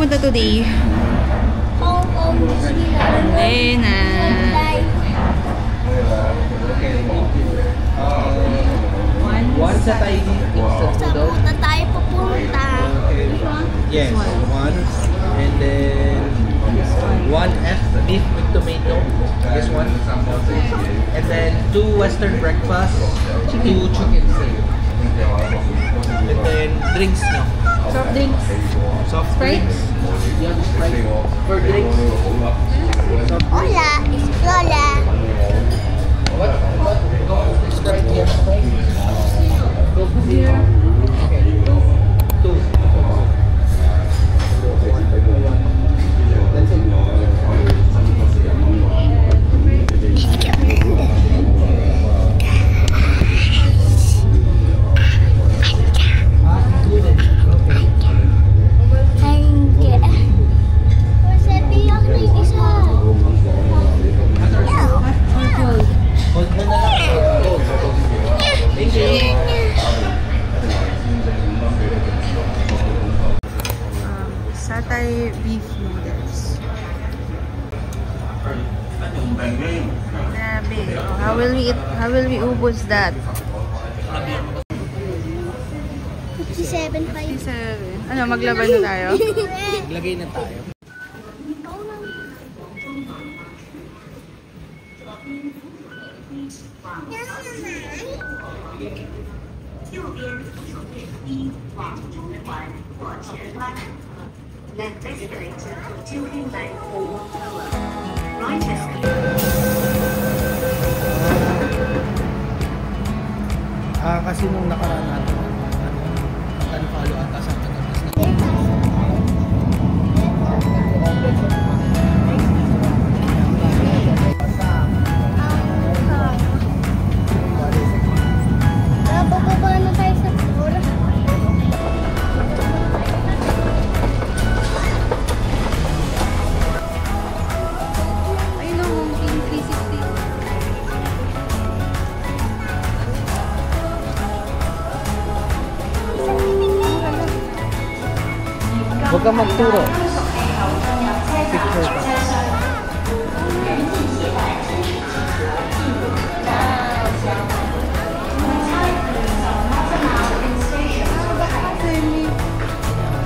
pupunta today? Hong Kong Disneyland. Then, One sa tiny Saan punta tayo pupunta? Yes, one. And then one F beef with tomato. This one. And then two Western breakfast, two chicken steak. And then drinks now. soft drinks. Soft Sprite? drinks. Yeah, Sprite. For drinks. Hola, it's Lola. What? Sprite here. Coke zero. Okay. Two. That's it. Satay beef noodles. Grabe. How will we ubos that? 57.5. 57. Ano, maglaban na tayo? Maglagay na tayo. Kasi nung nakaraan natin, unfollow ata sa pagkakas na. Bababa na tayo sa floor. Ayun o, Hong Kong 360. Huwag kang magturo. Picture ka.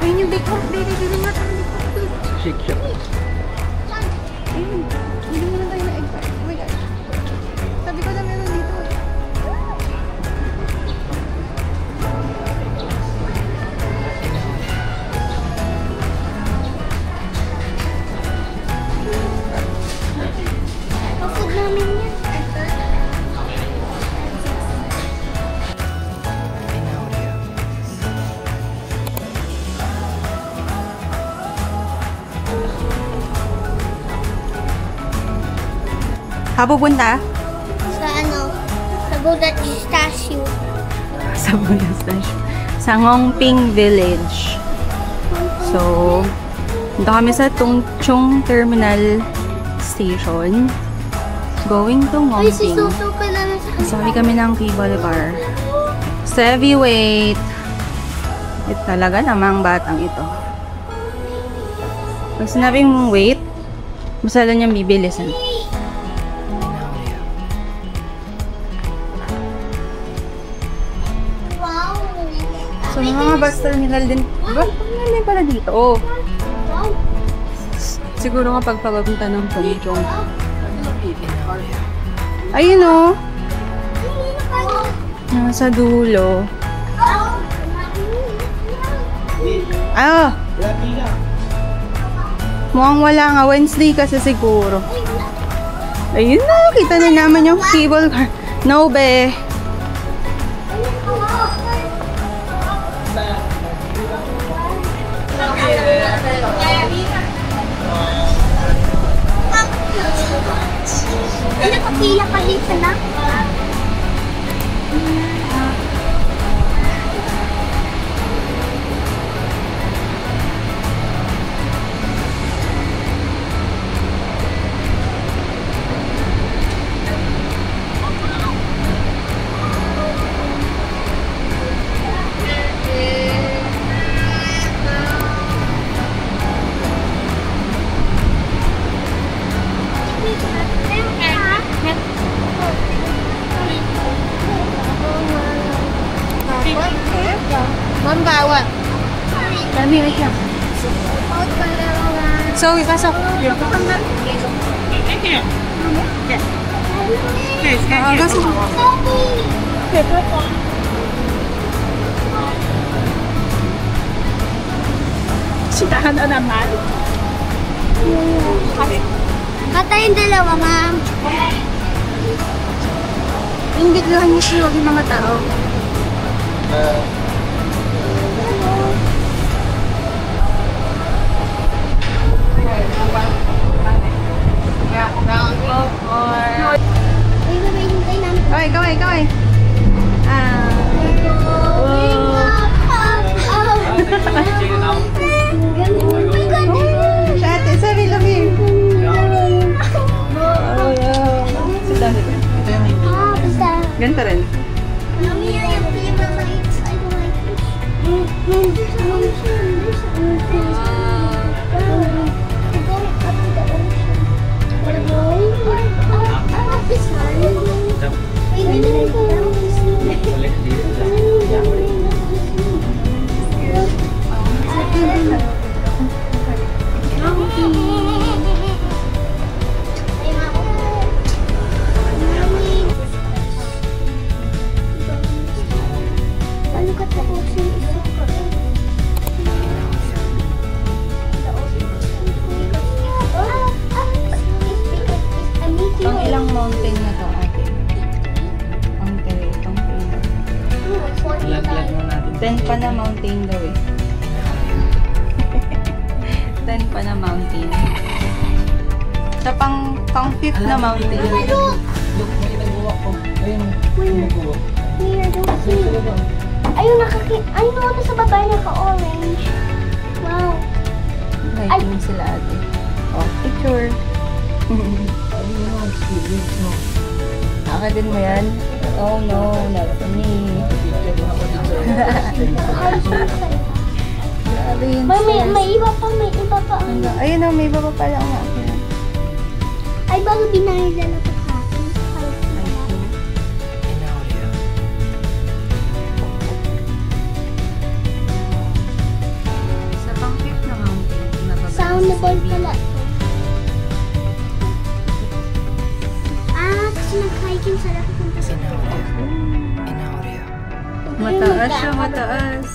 Ayun yung big hawk, baby. Dito nga tayo. Shake siya. Ayun. Hindi mo na tayo na-excited. Oh my gosh. Sabi ko na meron dito. Kapag namin yan. Pupunta? Sa ano? Sa Buddha statue. Sa Buddha statue. Sa Ngongping Village. So, punta kami sa Tungchung Terminal Station. Going to Ay, si Ngongping. Soto pala na sa Sabi kami ng cable car. Heavyweight. Ito talaga namang batang ito. Pag sinabing mong wait, masala niyang bibilisan. Wow! So, mga bus terminal din. Bus terminal din pala dito. Oh. Wow! Siguro nga pagpapunta ng Tungchung. Ayun oh. Nasa dulo. Ah! Mukhang wala nga. Wednesday kasi siguro. Ayun na. Kita na naman yung cable car. No, be. Ay, nakapila pa dito na. Mami, wait lang. So, ipasok. Pasok. Sitahan na naman. Kata yung dalawa, ma'am. Ingit lang niyo siya yung mga tao. Kaway, kaway, kaway. Ate, sabi lang yun. Oh, yeah. Sit down, sit down. Ganito rin. Pang ilang mountain na to, ate? Ang itong Lag-lag mo natin. 10 pa na mountain daw eh. 10 pa na mountain. Sa pang 5th na mountain. Look, may nag-walk ko. Ayun, nag-walk. Ayun, ayun, ano sa babae naka-orange. Wow. Hiking sila ate. Oh, picture. Akadin mo yan? Oh no, not for me. Grabe yun. May iba pa, may iba pa. Ayun o, may iba pa pala ang akin. Ay, bago binayad na ito sa akin. Sa pang 5th na mountain, Soundable pala. Kasi nag-hiking sa lahat ng kasi Mataas siya, mataas.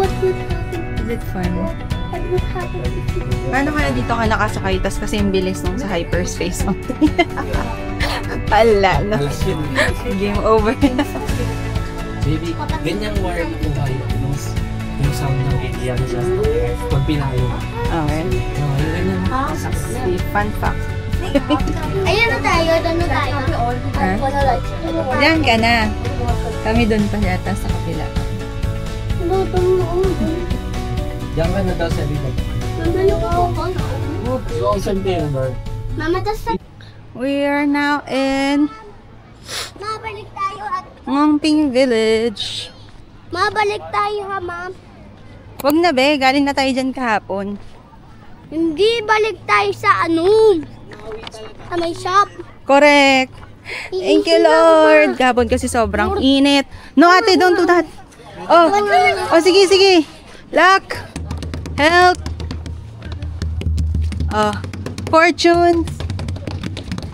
what would happen? Is it fun? What would happen if you Paano kaya dito ka nakasakay? Tas kasi yung bilis nung sa hyperspace mountain. Pala, no? Alas yun. Game over. Baby, ganyang wire na buhay. Yung sound ng idiyan siya. Pag pinayo. Okay. Ganyan. Si fun fact. Ayun na tayo, doon na tayo. Ha? Diyan ka na. Kami doon pa yata sa kapila. Diyan ka na daw sa libag. Isang number. Mama, tas sa... We are now in Mabalik tayo at... Ngongping Village. Mabalik tayo ha, ma'am. Wag na be, galing na tayo dyan kahapon. Hindi, balik tayo sa ano? Sa may shop. Correct. Thank you, Lord. Kahapon kasi sobrang init. No, ate, don't do that. Oh, sige, sige. Luck. Health. Oh, fortune.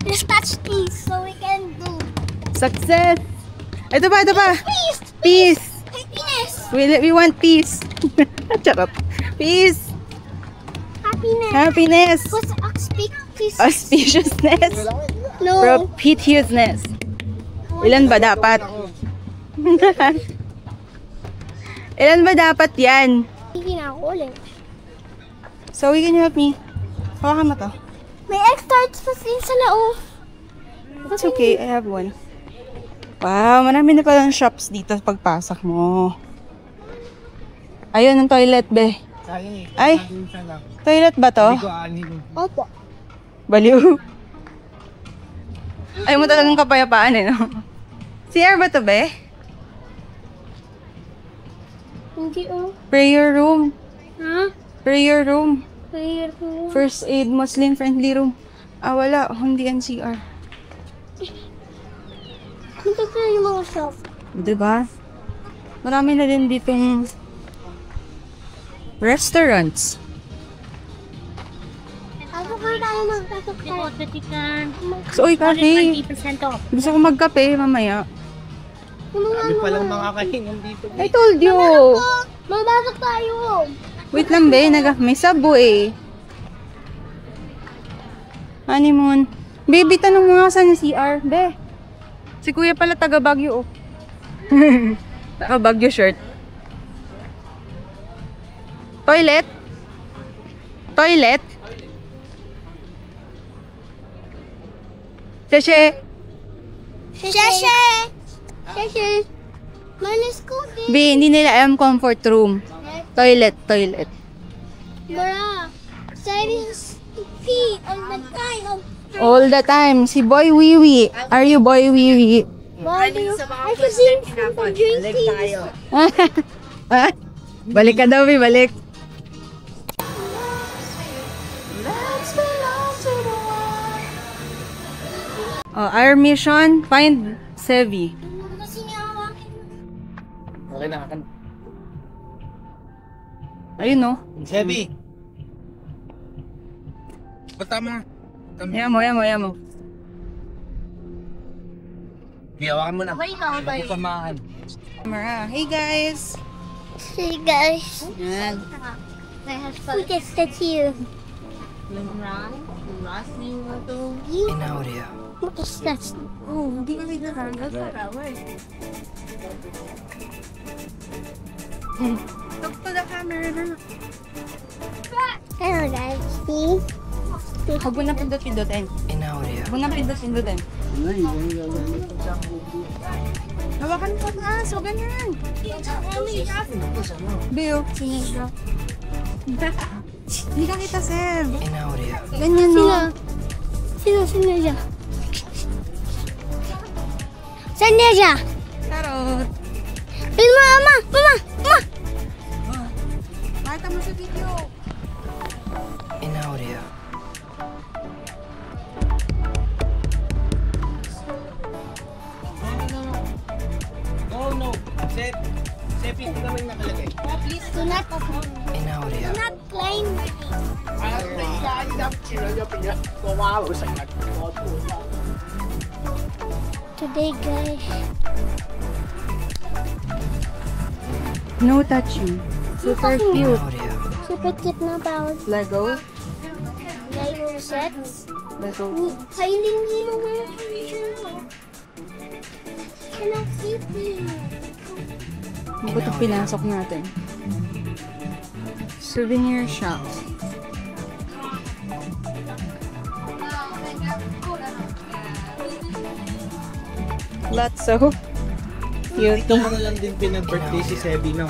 Let's touch these so we can do. Success. Ito pa, ito pa. Peace! Peace. Happiness! We want peace. Charot. Peace. Happiness! Happiness. What's auspicious? Auspiciousness. No. Propitiousness. Ilan ba dapat? Ilan ba dapat yan? Hindi na ako ulit. So, you can help me. Hawakan mo to. May extra sa loob. It's okay, I have one. Wow, marami na palang shops dito pagpasok mo. Ayun, ang toilet, be. Ay, toilet ba to? Opo. Baliw. Ay mo talagang kapayapaan eh, no? CR ba to, be? Hindi Prayer room. Ha? Prayer room. Prayer room. First aid, Muslim friendly room. Ah, wala. Hindi yan CR. Hindi ko yung mga shop. Diba? Marami na din ditong Restaurants. Ako pa tayo magpasok tayo. So, uy, cafe. Gusto ko magkape mamaya. Kami palang makakahingan dito. I told you. Mabasok tayo. Wait lang, be. May subway. Honeymoon. Baby, tanong mo nga saan yung CR. Be. Si kuya pala taga Baguio, oh. Taga Baguio shirt. Toilet? Toilet? Sheshe. Sheshe! Sheshe! Malis ko din. B, hindi nila alam comfort room. Toilet, toilet. Bra, saving pee all the time. All the time. Si Boy Wiwi. Are you Boy Wiwi? Why do you? I can see the drink tea. Balik ka daw, B. Balik. Oh, our mission, find Sevi. Kasi niya Okay na, akan. Ayun, no? Sebi. Tama. Ayan mo. Biyawakan mo na. Okay. Samahan. Camera. Hey, guys. Hey guys. Yan. Who gets the tea? Inaudia. What is that? Oh, hindi ko Talk to the camera na. Hello guys. See? Huwag mo na pindot-pindotin. Inaudia. Huwag mo na pindot-pindotin. Hawakan mo na. So, ganyan. Bill. Hindi ka kita, Seb. Inaudia. Ganyan, no? Sino siya? Saan niya siya? Tarot. Mama! Makita mo sa video. Inaudia. No. Sepi ito naman nakalagay. Do not Inaudia. climb. Today guys. No touching. Super cute. Inaudia. Super cute na tawag. Lego. Lego sets. Lego. Finding him away. Cannot see him. Ba't ito pinasok natin? Souvenir shop. Lots of cute. Ito mo na lang din pinag-birthday si Sebi, no?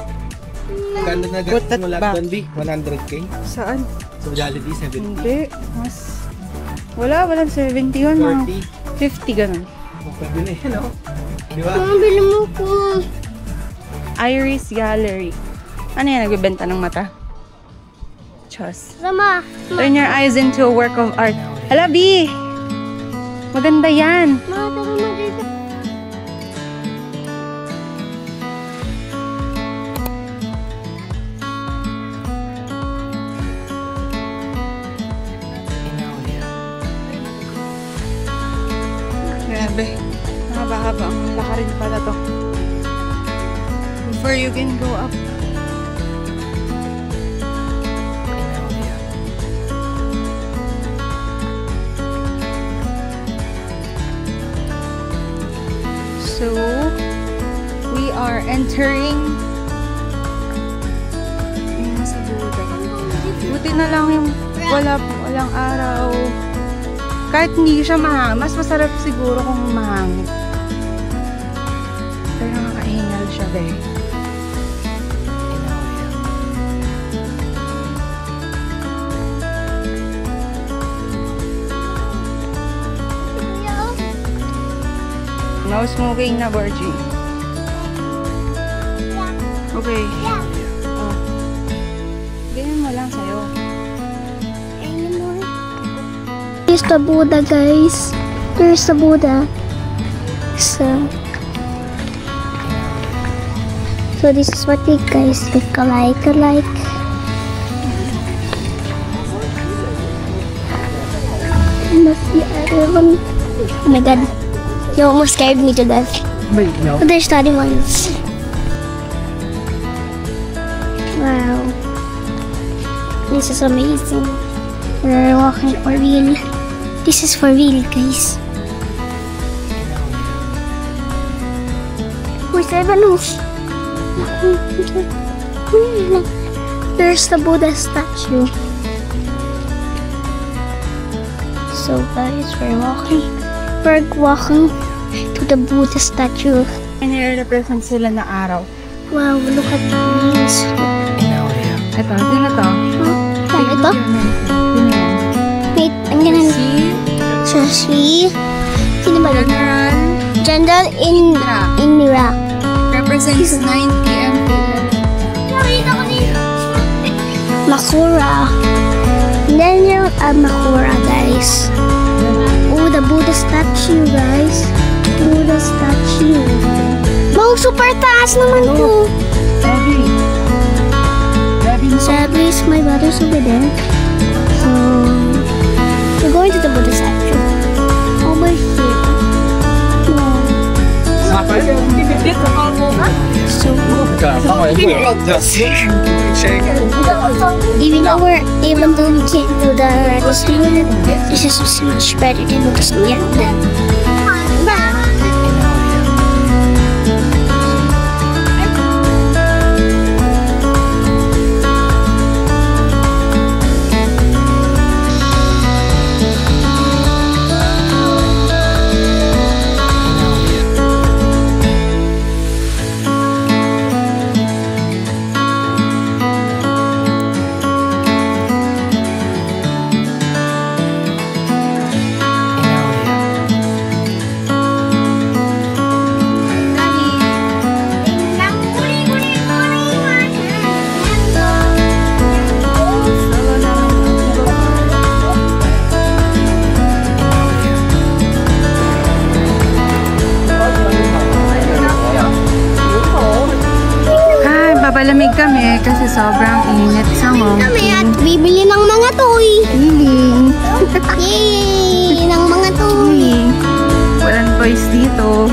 Ganda na Put that mo lahat back. doon, B? 100K? Saan? So, Jollibee, 70. Hindi. Mas... Walang 70 yun. Mga 40. 50 ganun. Pwede na yun, no? Di ba? Bili mo ko. Iris Gallery. Ano yan? Nagbibenta ng mata? Chos. Sama. Turn your eyes into a work of art. Hala, B! Maganda yan. Tara mo dito. Inaudia. Grabe. Mahaba-haba ang lakarin pala to. Before you can go up. Inaudia. So, we are entering sa Buda. Buti na lang yung walang araw. Kahit hindi siya mahangin, mas masarap siguro kung mahangin. Pero nakakahingal siya, be. Inaudia. No smoking na, Borgie. Okay. Oh. Ganyan mo lang sa'yo. Here's the Buddha, guys. Here's the Buddha. So this is what you guys look like. Oh my god. You almost scared me to death. Wait, no. But there's study ones. Wow. This is amazing. We're walking for real. This is for real, guys. Where's Evanus? There's the Buddha statue. So guys, we're walking to the Buddha statue. Nire-represent sila na araw. Wow, look at this. Ito, sino to? Ano ito? Wait, I'm gonna see. Sino ba yun? General Indira. Represents 9 p.m. Nakita ko dito. Makura. General Makura, guys. Oh, the Buddha statue, guys. Buddha statue. Wow, super taas naman to. Sadly, my brother's over there. So, we're going to the Buddha statue. Over here. Wow. So, even though we can't do the registry, this is much better than what we have done. Papalamig kami kasi sobrang init sa Kami at bibili ng mga toy. Yay! Ng mga toy. Walang toys dito.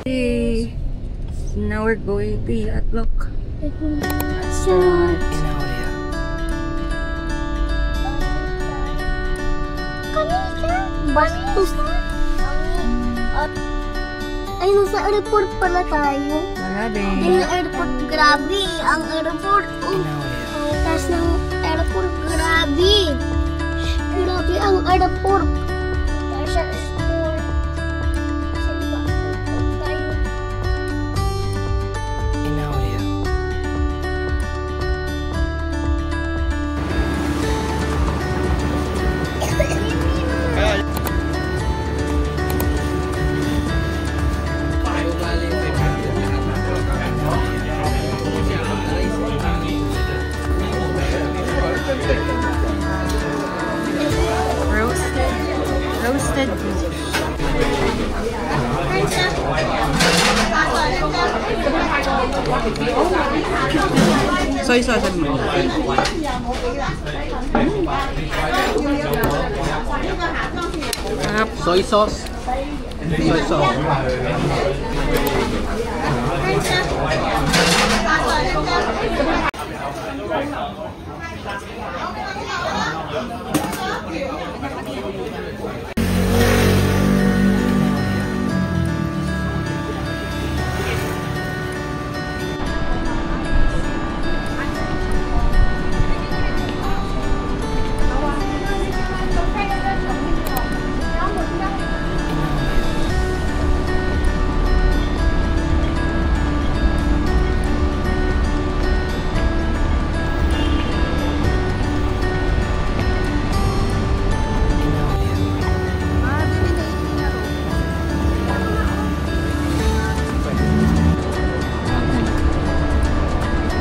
Hey, now we're going to Yatlok. Ay, nasa airport pala tayo. Grabe. Yung airport, grabe. Ang airport, taas ng airport, grabe. Grabe ang airport. Taas sa airport. Saan ba? Tayo. Roasted beef. Soy sauce mo. Soy sauce. Soy sauce.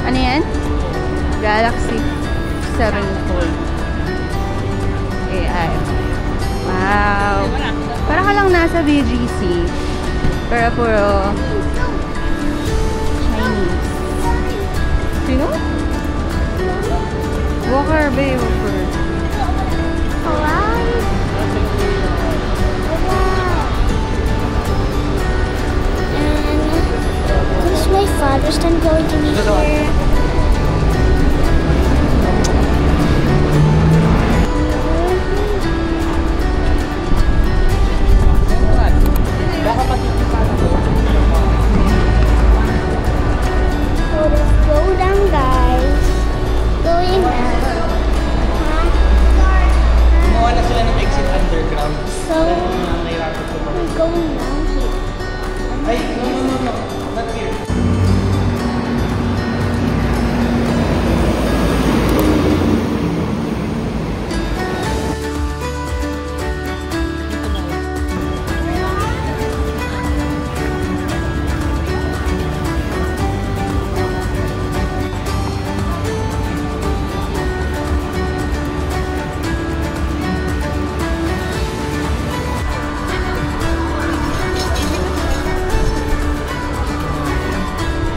Ano yan? Galaxy 7 Fold AI. Wow! Para ka lang nasa BGC. Pero puro Chinese. Sino? Walker, babe. Walker. Wow. And this is my father's son going to be here. So let's go down, guys. Going down. Gumawa na sila ng exit underground. So Nahirapan ko ba? we're going down here. Ay, no. Not here.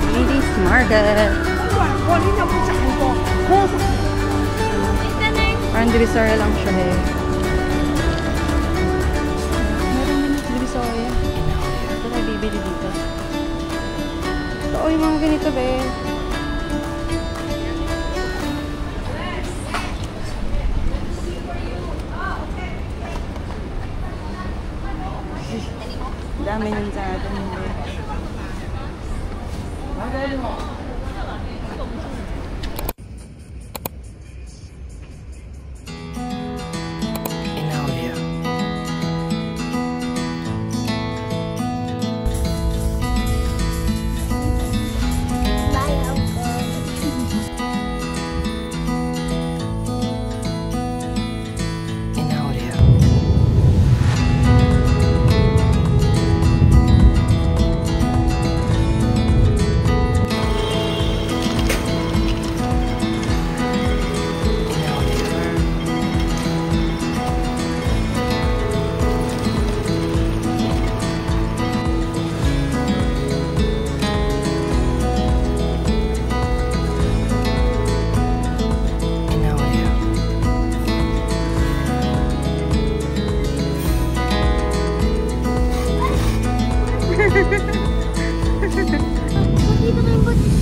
Ladies Market. Parang Divisoria lang siya eh. Meron din sa Divisoria. Ito tayo bibili dito. Ito o yung mga ganito ba eh. Dami nun sa atin. Bye, Uncle. Dito na yung bot.